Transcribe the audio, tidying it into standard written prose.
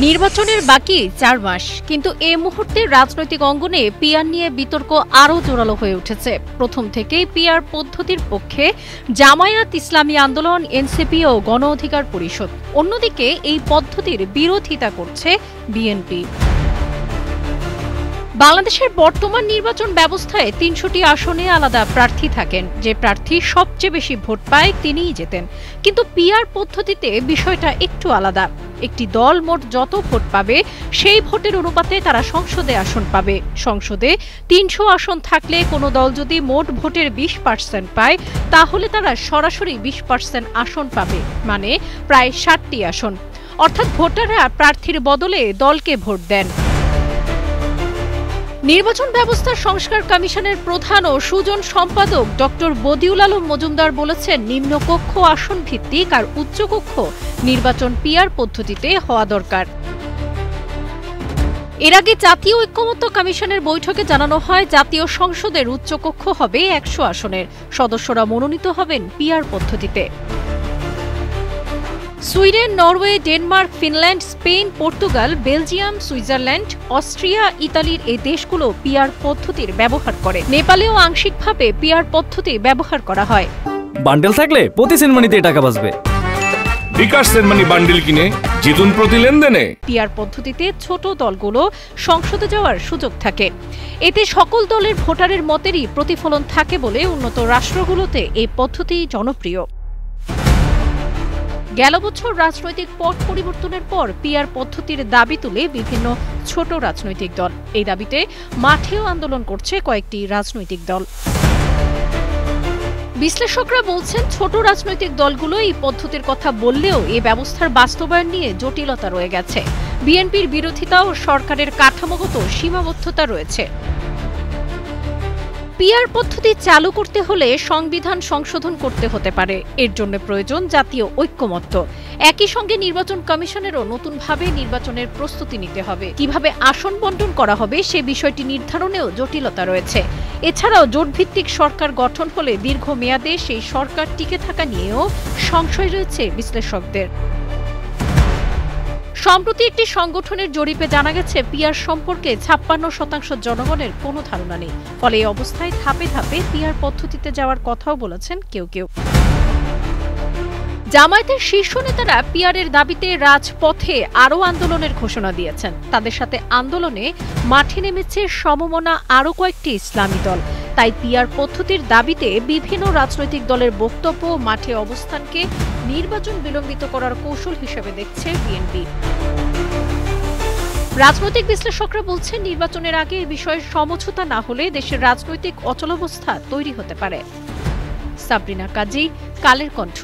নির্বাচনের বাকি ৪ মাস, কিন্তু এই মুহূর্তে রাজনৈতিক অঙ্গনে পিআর নিয়ে বিতর্ক আরও জোরালো হয়ে উঠেছে। প্রথম থেকেই পিআর পদ্ধতির পক্ষে জামায়াত ইসলামী আন্দোলন, এনসিপি ও গণ অধিকার পরিষদ। অন্যদিকে এই পদ্ধতির বিরোধিতা করছে বিএনপি। বাংলাদেশের বর্তমান নির্বাচন ব্যবস্থায় ৩০০টি আসনে আলাদা প্রার্থী থাকেন। যে প্রার্থী সবচেয়ে বেশি ভোট পায় তিনিই জেতেন। কিন্তু পিআর পদ্ধতিতে বিষয়টা একটু আলাদা। একটি দল মোট যত ভোট পাবে সেই ভোটের অনুপাতে তারা সংসদে আসন পাবে। সংসদে ৩০০ আসন থাকলে কোনো দল যদি মোট ভোটের ২০% পায়, তাহলে তারা সরাসরি ২০% আসন পাবে, মানে প্রায় ৬০টি আসন। অর্থাৎ ভোটাররা প্রার্থীর বদলে দলকে ভোট দেন। নির্বাচন ব্যবস্থা সংস্কার কমিশনের প্রধান ও সুজন সম্পাদক ডক্টর বদিউল আলম মজুমদার বলেছেন, নিম্নকক্ষ আসন ভিত্তিক আর উচ্চকক্ষ নির্বাচন পিআর পদ্ধতিতে হওয়া দরকার। এর আগে জাতীয় ঐক্যমত্য কমিশনের বৈঠকে জানানো হয়, জাতীয় সংসদের উচ্চকক্ষ হবে ১০০ আসনের। সদস্যরা মনোনীত হবেন পিআর পদ্ধতিতে। Sweden, Norway, Denmark, Finland, Spain, Portugal, Belgium, Switzerland, Austria, ইতালির এই দেশগুলো পিআর পদ্ধতির ব্যবহার করে। নেপালেও আংশিকভাবে পিআর পদ্ধতি ব্যবহার করা হয়। বান্ডেল থাকলে প্রতি সেনমানিতে টাকা বাঁচবে। বিকাশ সেনমানি বান্ডেল কিনে জিতুন প্রতি লেনদেনে। পিআর পদ্ধতিতে ছোট দলগুলো সংসদে যাওয়ার সুযোগ থাকে। এতে সকল দলের ভোটারের মতেরই প্রতিফলন থাকে বলে উন্নত রাষ্ট্রগুলোতে এই পদ্ধতি জনপ্রিয়। গেল বছর রাজনৈতিক পট পরিবর্তনের পর পিআর পদ্ধতির দাবি তুলে বিভিন্ন ছোট রাজনৈতিক দল। এই দাবিতে মাঠেও আন্দোলন করছে কয়েকটি রাজনৈতিক দল। বিশ্লেষকরা বলছেন, ছোট রাজনৈতিক দলগুলো এই পদ্ধতির কথা বললেও এই ব্যবস্থার বাস্তবায়ন নিয়ে জটিলতা রয়ে গেছে। বিএনপির বিরোধিতা ও সরকারের কাঠামোগত সীমাবদ্ধতা রয়েছে। পিআর পদ্ধতি চালু করতে হলে সংবিধান সংশোধন করতে হতে পারে। এর জন্য প্রয়োজন জাতীয় ঐক্যমত্য। একই সঙ্গে নির্বাচন কমিশনেরও নতুনভাবে নির্বাচনের প্রস্তুতি নিতে হবে। কিভাবে আসন বণ্টন করা হবে সে বিষয়টি নির্ধারণেও জটিলতা রয়েছে। এছাড়াও জোটভিত্তিক সরকার গঠন হলে দীর্ঘমেয়াদে সেই সরকার টিকে থাকা নিয়েও সংশয় রয়েছে বিশ্লেষকদের। সম্প্রতি একটি সংগঠনের জরিপে জানা গেছে, পিআর সম্পর্কে ৫৬% জনগণের কোনো ধারণা নেই। ফলে এই অবস্থায় ধাপে ধাপে পিআর পদ্ধতিতে যাওয়ার কথাও বলেছেন কেউ কেউ। জামায়াতের শীর্ষ নেতারা পিআরের দাবিতে রাজপথে আরও আন্দোলনের ঘোষণা দিয়েছেন। তাদের সাথে আন্দোলনে মাঠে নেমেছে সমমনা আরও কয়েকটি ইসলামী দল। তাই পিআর পদ্ধতির দাবিতে বিভিন্ন রাজনৈতিক দলের বক্তব্য মাঠে অবস্থানকে নির্বাচন বিলম্বিত করার কৌশল হিসেবে দেখছে বিএনপি। রাজনৈতিক বিশ্লেষকরা বলছেন, নির্বাচনের আগে এ বিষয়ে সমঝোতা না হলে দেশের রাজনৈতিক অচলাবস্থা তৈরি হতে পারে। সাবরিনা কাজী, কালের কণ্ঠ।